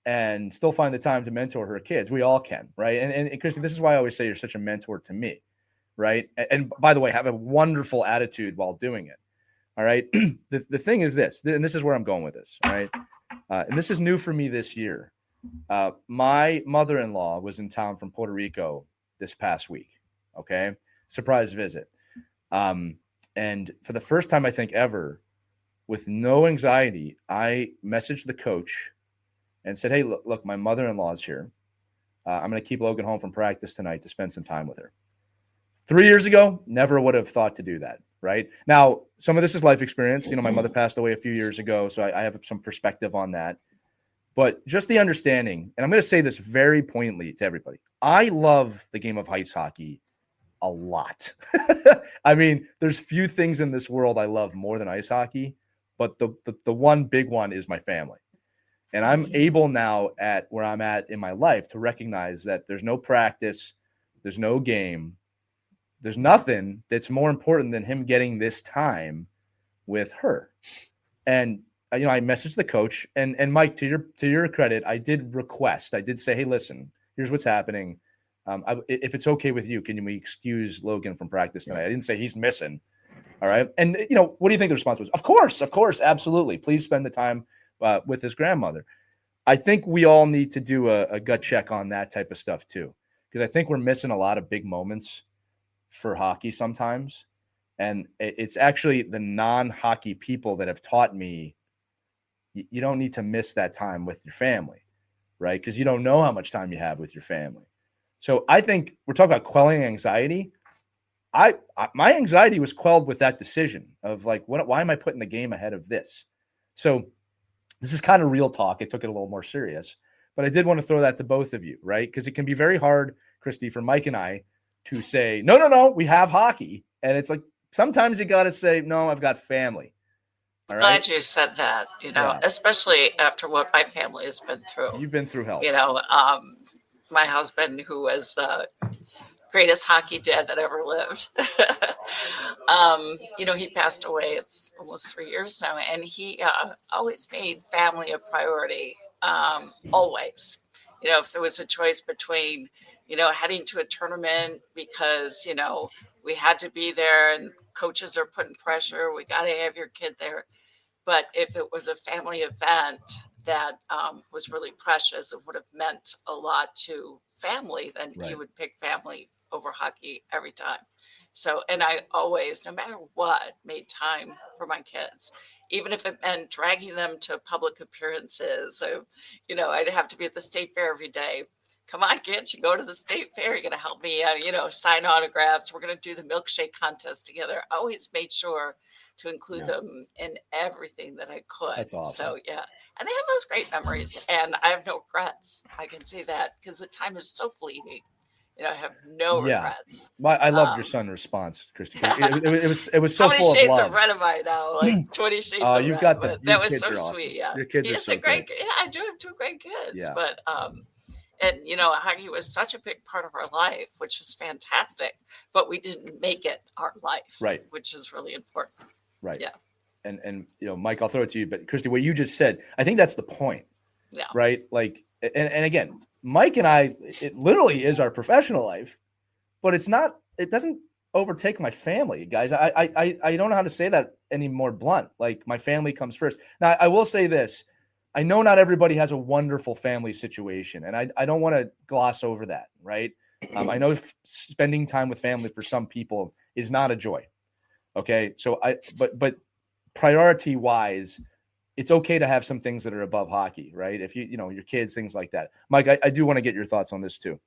and still find the time to mentor her kids, we all can, right? And Christie, this is why I always say you're such a mentor to me, right? And by the way, have a wonderful attitude while doing it, all right? The thing is this, and this is where I'm going with this, all right? And this is new for me this year. My mother-in-law was in town from Puerto Rico this past week. Okay. Surprise visit. And for the first time, I think ever, with no anxiety, I messaged the coach and said, hey, look, my mother-in-law is here. I'm going to keep Logan home from practice tonight to spend some time with her. 3 years ago, never would have thought to do that. Right now, some of this is life experience. My mother passed away a few years ago, so I have some perspective on that. But just the understanding, and I'm going to say this very pointedly to everybody. I love the game of ice hockey a lot. I mean, there's few things in this world I love more than ice hockey, but the one big one is my family. And I'm able now at where I'm at in my life to recognize that there's no practice, there's no game, there's nothing that's more important than him getting this time with her. And I messaged the coach, and Mike, to your credit, I did say, hey, listen, here's what's happening. If it's okay with you, can we excuse Logan from practice tonight? I didn't say he's missing. All right. And, what do you think the response was? Of course, absolutely. Please spend the time with his grandmother. I think we all need to do a gut check on that type of stuff too, because I think we're missing a lot of big moments for hockey sometimes. And it's actually the non-hockey people that have taught me you don't need to miss that time with your family, right? Because you don't know how much time you have with your family. So I think we're talking about quelling anxiety. My anxiety was quelled with that decision of like, why am I putting the game ahead of this? So this is kind of real talk. I took it a little more serious, but I did want to throw that to both of you, right? Because it can be very hard, Christie, for Mike and I to say, no, we have hockey. And it's like, sometimes you got to say, no, I've got family. All right? Glad you said that, especially after what my family has been through. You've been through hell. My husband, who was the greatest hockey dad that ever lived, he passed away. It's almost 3 years now. And he always made family a priority, always. If there was a choice between, heading to a tournament because, we had to be there and coaches are putting pressure, we got to have your kid there. But if it was a family event that was really precious, it would have meant a lot to family, then he would pick family over hockey every time. So, and I always, no matter what, made time for my kids, even if it meant dragging them to public appearances. So, I'd have to be at the state fair every day. Come on, kids, you go to the state fair. You're going to help me, sign autographs. We're going to do the milkshake contest together. I always made sure to include them in everything that I could. That's awesome. So, yeah. And they have those great memories. And I have no regrets. I can say that because the time is so fleeting. I have no regrets. Well, I loved your son's response, Christie. It was so full of love. How many shades of red am I now? Like 20 shades of you've red. Got that was so awesome. Sweet. Yeah. Your kids are so great. Yeah, I do have two great kids. Yeah. But and hockey was such a big part of our life, which is fantastic. But we didn't make it our life, right? Which is really important, right? Yeah. And Mike, I'll throw it to you, but Christie, what you just said, I think that's the point. Yeah. Right. Like, and again, Mike and I, it literally is our professional life, but it's not. It doesn't overtake my family, guys. I don't know how to say that any more blunt. Like, my family comes first. Now, I will say this. I know not everybody has a wonderful family situation, and I don't want to gloss over that, right? I know spending time with family for some people is not a joy. Okay. So but priority wise, it's okay to have some things that are above hockey, right? If your kids, things like that. Mike, I do want to get your thoughts on this too.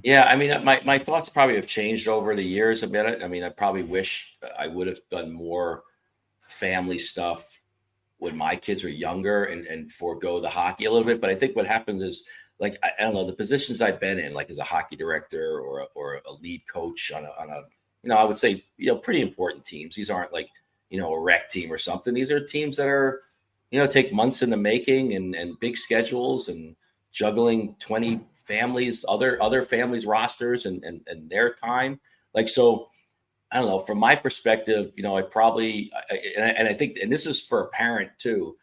Yeah, I mean, my thoughts probably have changed over the years a bit. I mean, I probably wish I would have done more family stuff when my kids were younger and forego the hockey a little bit. But I think what happens is, like, I don't know, the positions I've been in, like as a hockey director or a lead coach on a I would say, pretty important teams. These aren't like, a rec team or something. These are teams that are, take months in the making and big schedules and juggling 20 families, other families' rosters and their time. Like, so I don't know, from my perspective, I probably, and I think, and this is for a parent too,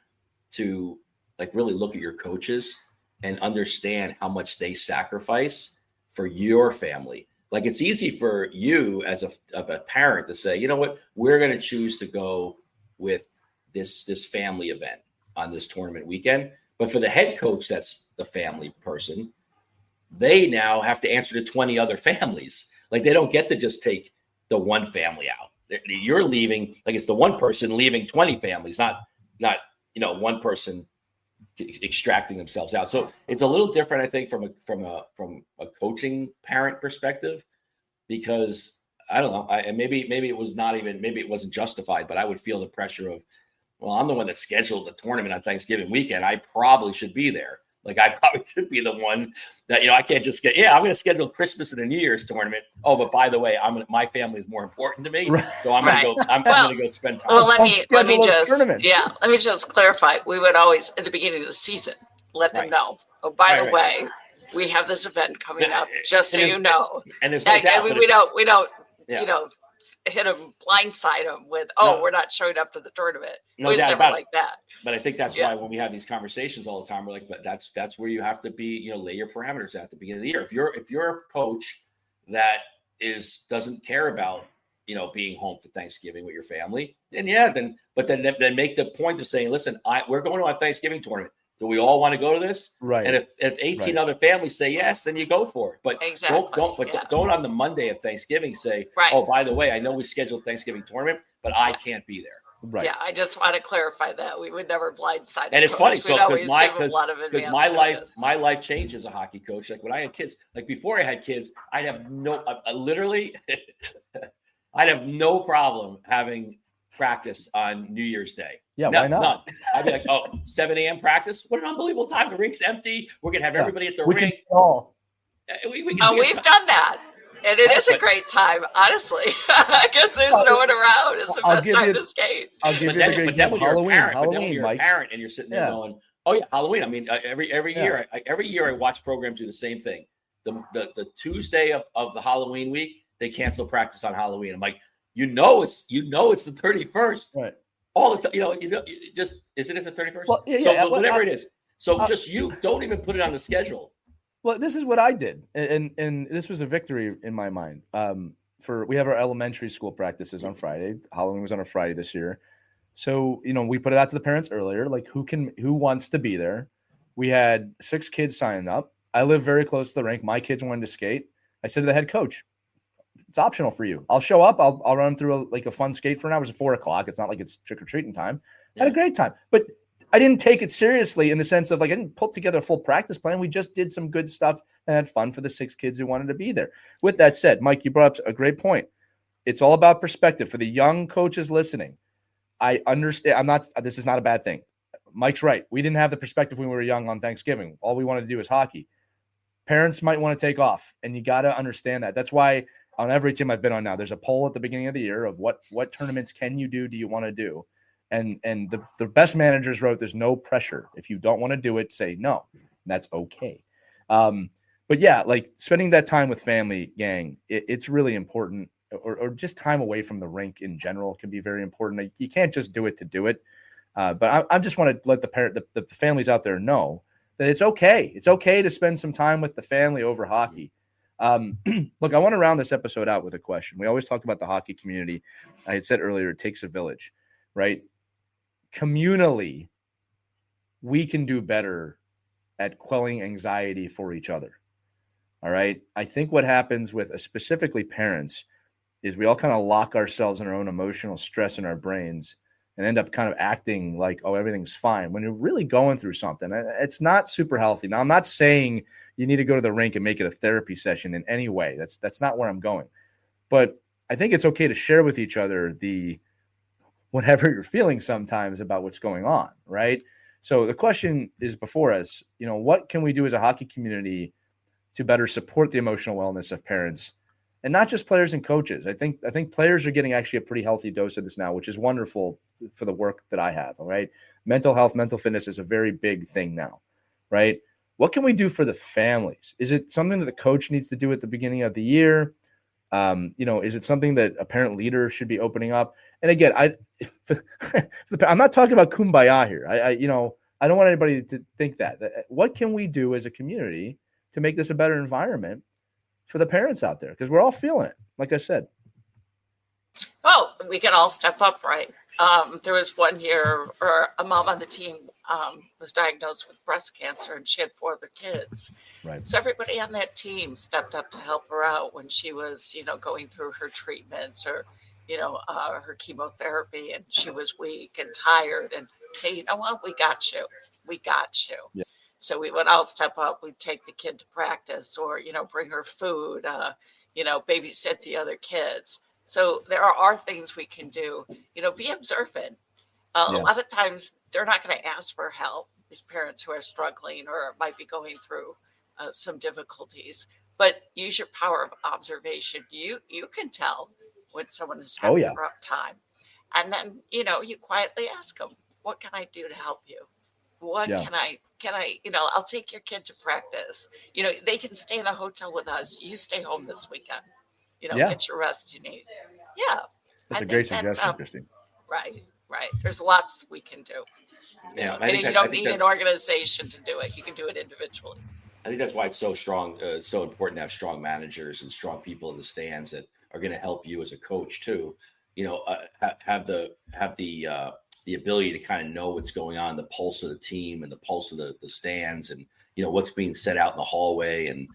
to like really look at your coaches and understand how much they sacrifice for your family. Like, it's easy for you as a parent to say, you know what, we're going to choose to go with this family event on this tournament weekend. But for the head coach, that's the family person, they now have to answer to 20 other families. Like, they don't get to just take the one family out. You're leaving, like, it's the one person leaving 20 families, not one person extracting themselves out. So it's a little different, I think, from a coaching parent perspective, because I don't know, and maybe it was not even, maybe it wasn't justified, but I would feel the pressure of, well, I'm the one that scheduled the tournament on Thanksgiving weekend. I probably should be there. Like, I probably should be the one that, I can't just I'm going to schedule Christmas and a New Year's tournament. Oh, but by the way, my family is more important to me. So I'm going to go, I'm going to go spend time. Well, let me just clarify. We would always, at the beginning of the season, let them know. Oh, by the way, we have this event coming up, just so you know. And there's no doubt, we don't, hit them, blindside them with, we're not showing up to the tournament. No doubt about like that. But I think that's why when we have these conversations all the time, we're like, but that's where you have to be, lay your parameters at the beginning of the year. If you're a coach that doesn't care about, being home for Thanksgiving with your family, then then make the point of saying, listen, we're going to a Thanksgiving tournament. Do we all want to go to this? Right. And if 18 other families say yes, then you go for it. But don't on the Monday of Thanksgiving say, oh, by the way, I know we scheduled Thanksgiving tournament, but I can't be there. Right. Yeah, I just want to clarify that we would never blindside. And it's funny, so because my life changed as a hockey coach. Like, when I had kids, like before I had kids, I'd have literally, I'd have no problem having practice on New Year's Day. Yeah, why not? None. I'd be like, 7 a.m. practice? What an unbelievable time. The rink's empty. We're going to have everybody at the rink. We've done that. And it is a great time, honestly. I guess there's no one around. It's the best time to skate. I'll give you a good example. Halloween, you're a parent and you're sitting there going, oh yeah, Halloween. I mean, every year I watch programs do the same thing. The Tuesday of the Halloween week, they cancel practice on Halloween. I'm like, it's the 31st. Right. All the time, isn't it the 31st? Well, whatever it is. So you don't even put it on the schedule. Well, this is what I did, and this was a victory in my mind. We have our elementary school practices on Friday. Halloween was on a Friday this year, so we put it out to the parents earlier, like who wants to be there. We had 6 kids signing up. I live very close to the rink. My kids wanted to skate. I said to the head coach, "It's optional for you. I'll show up. I'll run through a fun skate for an hour. It was at 4:00. It's not like it's trick or treating time. Yeah. Had a great time, but." I didn't take it seriously in the sense of I didn't put together a full practice plan. We just did some good stuff and had fun for the 6 kids who wanted to be there. With that said, Mike, you brought up a great point. It's all about perspective. For the young coaches listening, I understand. This is not a bad thing. Mike's right. We didn't have the perspective when we were young on Thanksgiving. All we wanted to do is hockey. Parents might want to take off, and you got to understand that. That's why on every team I've been on now, there's a poll at the beginning of the year of what tournaments can you do you want to do? And the best managers wrote, there's no pressure. If you don't want to do it, say no. That's okay. But yeah, like spending that time with family, gang, it's really important. Or just time away from the rink in general can be very important. You can't just do it to do it. But I just want to let the families out there know that it's okay. It's okay to spend some time with the family over hockey. Look, I want to round this episode out with a question. We always talk about the hockey community. I had said earlier, it takes a village, right? Communally, we can do better at quelling anxiety for each other. All right. I think what happens with specifically parents is we all kind of lock ourselves in our own emotional stress in our brains and end up kind of acting like, oh, everything's fine when you're really going through something. It's not super healthy. Now, I'm not saying you need to go to the rink and make it a therapy session in any way. That's not where I'm going. But I think it's okay to share with each other whatever you're feeling sometimes about what's going on, right? So the question is before us, what can we do as a hockey community to better support the emotional wellness of parents, and not just players and coaches? I think players are getting actually a pretty healthy dose of this now, which is wonderful for the work that I have. All right. Mental health, mental fitness is a very big thing now, right? What can we do for the families? Is it something that the coach needs to do at the beginning of the year? Is it something that a parent leader should be opening up? And again, I'm not talking about kumbaya here. I don't want anybody to think that. What can we do as a community to make this a better environment for the parents out there? Because we're all feeling it, like I said. Well, we can all step up, right? There was one year where a mom on the team was diagnosed with breast cancer, and she had 4 other kids. Right. So everybody on that team stepped up to help her out when she was, going through her treatments or, her chemotherapy, and she was weak and tired. And hey, you know what? We got you. We got you. Yeah. So we would all step up. We'd take the kid to practice, or bring her food. Babysit the other kids. So there are things we can do. Be observant. A lot of times they're not going to ask for help, these parents who are struggling or might be going through some difficulties. But use your power of observation. You can tell when someone is having a rough time. And then, you quietly ask them, what can I do to help you? What can I, I'll take your kid to practice. They can stay in the hotel with us. You stay home this weekend. Get your rest you need. Yeah. That's a great suggestion, Christine. Right. There's lots we can do. Yeah. You don't need an organization to do it. You can do it individually. I think that's why it's so strong, so important to have strong managers and strong people in the stands that are going to help you as a coach too. Have the ability to kind of know what's going on, the pulse of the team and the pulse of the stands, and what's being said out in the hallway, and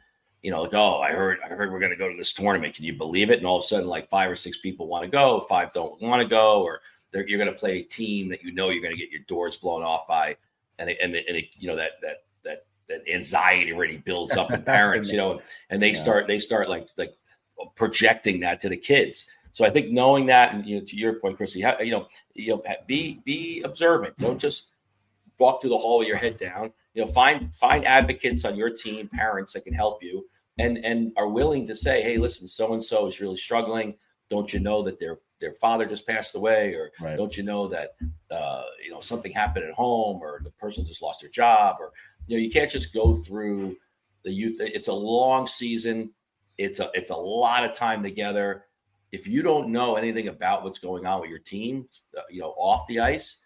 I heard we're going to go to this tournament. Can you believe it? And all of a sudden, like 5 or 6 people want to go, 5 don't want to go, or you're going to play a team that you're going to get your doors blown off by, and that anxiety already builds up in parents, and they start like projecting that to the kids. So I think knowing that, and to your point, Chrissy, be observant. Don't just walk through the hall with your head down. Find advocates on your team, parents that can help you, and are willing to say, hey, listen, so and so is really struggling. Don't you know that their father just passed away, or don't you know that something happened at home, or the person just lost their job, or you can't just go through the youth. It's a long season. It's a lot of time together. If you don't know anything about what's going on with your team, off the ice,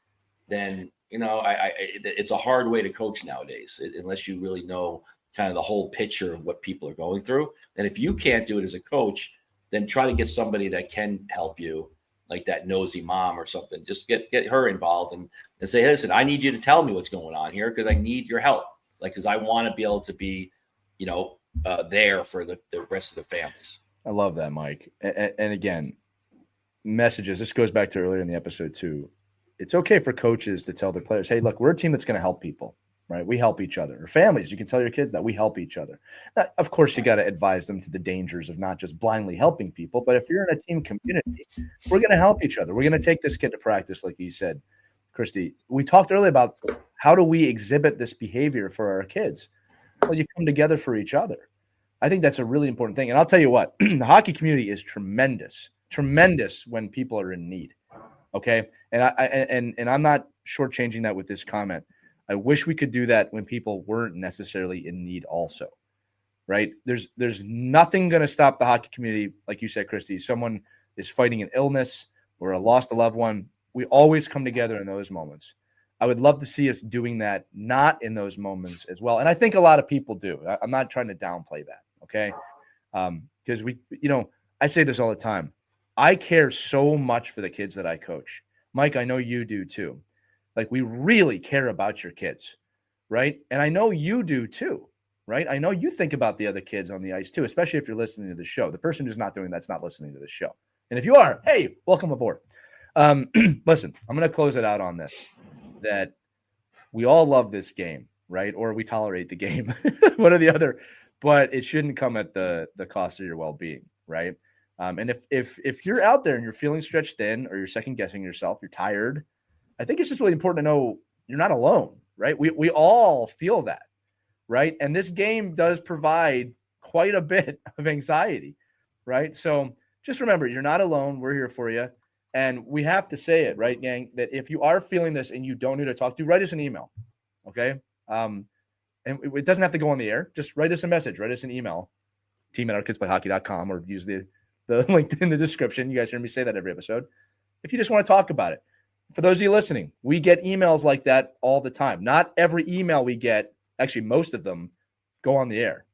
then it's a hard way to coach nowadays, unless you really know kind of the whole picture of what people are going through. And if you can't do it as a coach, then try to get somebody that can help you, like that nosy mom or something. Just get her involved and say, hey, listen, I need you to tell me what's going on here, because I need your help. Because I want to be able to be, there for the rest of the families. I love that, Mike. And again, messages. This goes back to earlier in the episode too. It's okay for coaches to tell their players, hey, look, we're a team that's going to help people, right? We help each other. Or families, you can tell your kids that we help each other. Now, of course, you got to advise them to the dangers of not just blindly helping people, but if you're in a team community, we're going to help each other. We're going to take this kid to practice, like you said, Christy. We talked earlier about how do we exhibit this behavior for our kids? Well, you come together for each other. I think that's a really important thing. And I'll tell you what, the hockey community is tremendous when people are in need. Okay. And I'm not shortchanging that with this comment. I wish we could do that when people weren't necessarily in need also. Right. There's nothing going to stop the hockey community. Like you said, Christy, someone is fighting an illness or lost a loved one. We always come together in those moments. I would love to see us doing that, not in those moments as well. And I think a lot of people do. I'm not trying to downplay that. Okay. Because I say this all the time. I care so much for the kids that I coach. Mike, I know you do too. Like, we really care about your kids, right? And I know you do too, right? I know you think about the other kids on the ice too, especially if you're listening to the show. The person who's not doing that's not listening to the show. And if you are, hey, welcome aboard. Listen, I'm going to close it out on this, that we all love this game, right? Or we tolerate the game, one or the other, but it shouldn't come at the cost of your well-being, right? And if you're out there and you're feeling stretched thin, or you're second guessing yourself, you're tired, I think it's just really important to know you're not alone, right? We all feel that, right? And this game does provide quite a bit of anxiety, right? So just remember, you're not alone. We're here for you. And we have to say it, right, gang, that if you are feeling this and you don't know who to talk to, write us an email, okay? And it doesn't have to go on the air. Just write us a message. Write us an email, team@ourkidsplayhockey.com, or use the link in the description. You guys hear me say that every episode. If you just want to talk about it. For those of you listening, we get emails like that all the time. Not every email we get, actually most of them, go on the air,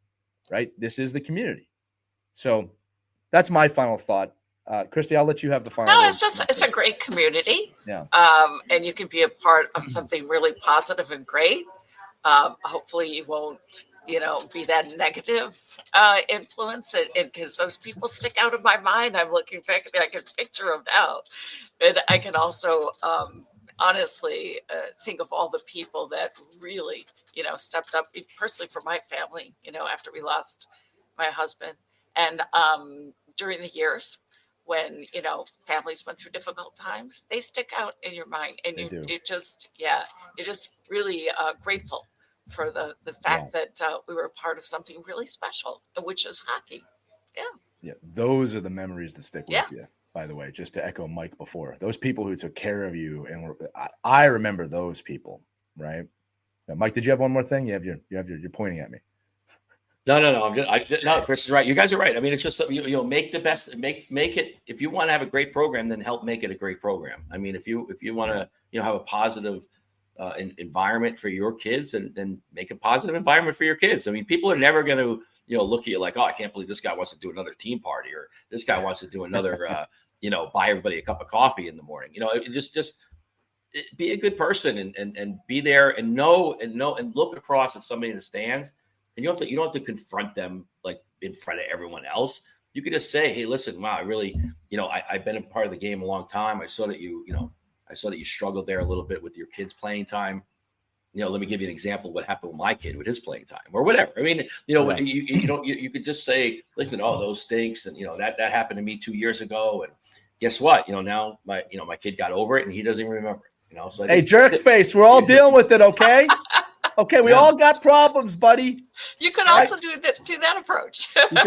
right? This is the community. So that's my final thought. Christie, I'll let you have the final. No, it's a great community. Yeah. And you can be a part of something really positive and great. Hopefully you won't, be that negative influence, because those people stick out of my mind. I'm looking back and I can picture them now. And I can also honestly think of all the people that really, stepped up personally for my family, after we lost my husband. And during the years when, families went through difficult times, they stick out in your mind. And you're just really grateful for the fact that we were a part of something really special, which is hockey. Yeah. Those are the memories that stick with you, by the way, just to echo Mike before. Those people who took care of you, and I remember those people, right? Now, Mike, did you have one more thing? You're pointing at me. No. No, Chris is right. You guys are right. I mean, it's just, make the best, make it. If you want to have a great program, then help make it a great program. I mean, if you want to, have a positive environment for your kids, and make a positive environment for your kids. I mean, people are never going to, look at you like, oh, I can't believe this guy wants to do another team party, or this guy wants to do another, buy everybody a cup of coffee in the morning. Just be a good person and be there and know and look across at somebody in the stands. And you don't have to confront them like in front of everyone else. You could just say, hey, listen, wow, I really, I've been a part of the game a long time. I saw that you struggled there a little bit with your kids' playing time. Let me give you an example of what happened with my kid with his playing time, or whatever. I mean, you could just say, listen, oh, those stinks. And, that happened to me 2 years ago. And guess what? Now my kid got over it and he doesn't even remember it, So hey, jerk face, we're all dealing with it. Okay. Okay, we all got problems, buddy. You could also do that approch. If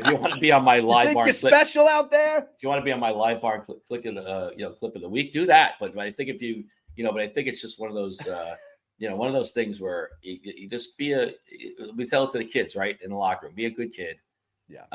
you want to be on my live bar, you're special out there. If you want to be on my live bar, click in the clip of the week. Do that. But I think I think it's just one of those one of those things where you just we tell it to the kids right in the locker room. Be a good kid. Yeah.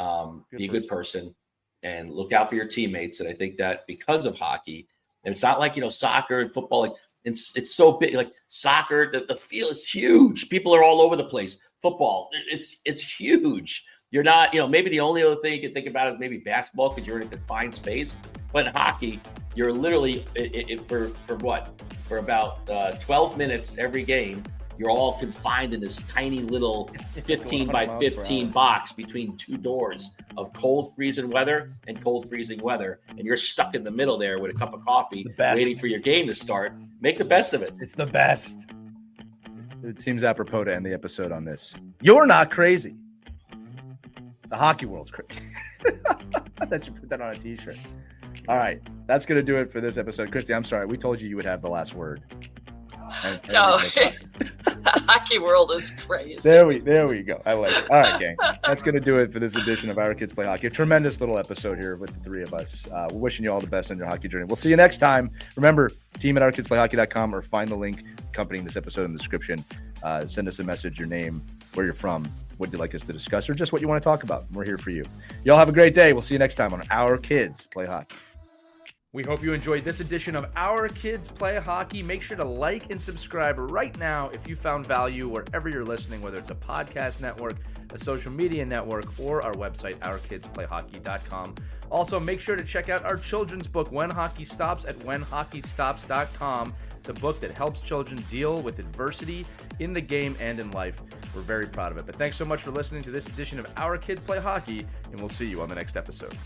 Be a good person, and look out for your teammates. And I think that because of hockey, and it's not like soccer and football, like. It's so big, like soccer. The field is huge. People are all over the place. Football, it's huge. You're not, maybe the only other thing you can think about is maybe basketball because you're in a confined space. But in hockey, you're literally for about 12 minutes every game. You're all confined in this tiny little 15 by 15 box between two doors of cold freezing weather and cold freezing weather. And you're stuck in the middle there with a cup of coffee waiting for your game to start. Make the best of it. It's the best. It seems apropos to end the episode on this. You're not crazy. The hockey world's crazy. That should put that on a t-shirt. All right. That's going to do it for this episode. Christie, I'm sorry. We told you would have the last word. No, the hockey world is crazy. There we go. I like it. All right, gang. That's going to do it for this edition of Our Kids Play Hockey. A tremendous little episode here with the three of us. We're wishing you all the best on your hockey journey. We'll see you next time. Remember, team@ourkidsplayhockey.com, or find the link accompanying this episode in the description. Send us a message, your name, where you're from, what you'd like us to discuss, or just what you want to talk about. We're here for you. Y'all have a great day. We'll see you next time on Our Kids Play Hockey. We hope you enjoyed this edition of Our Kids Play Hockey. Make sure to like and subscribe right now if you found value wherever you're listening, whether it's a podcast network, a social media network, or our website, ourkidsplayhockey.com. Also, make sure to check out our children's book, When Hockey Stops, at whenhockeystops.com. It's a book that helps children deal with adversity in the game and in life. We're very proud of it. But thanks so much for listening to this edition of Our Kids Play Hockey, and we'll see you on the next episode.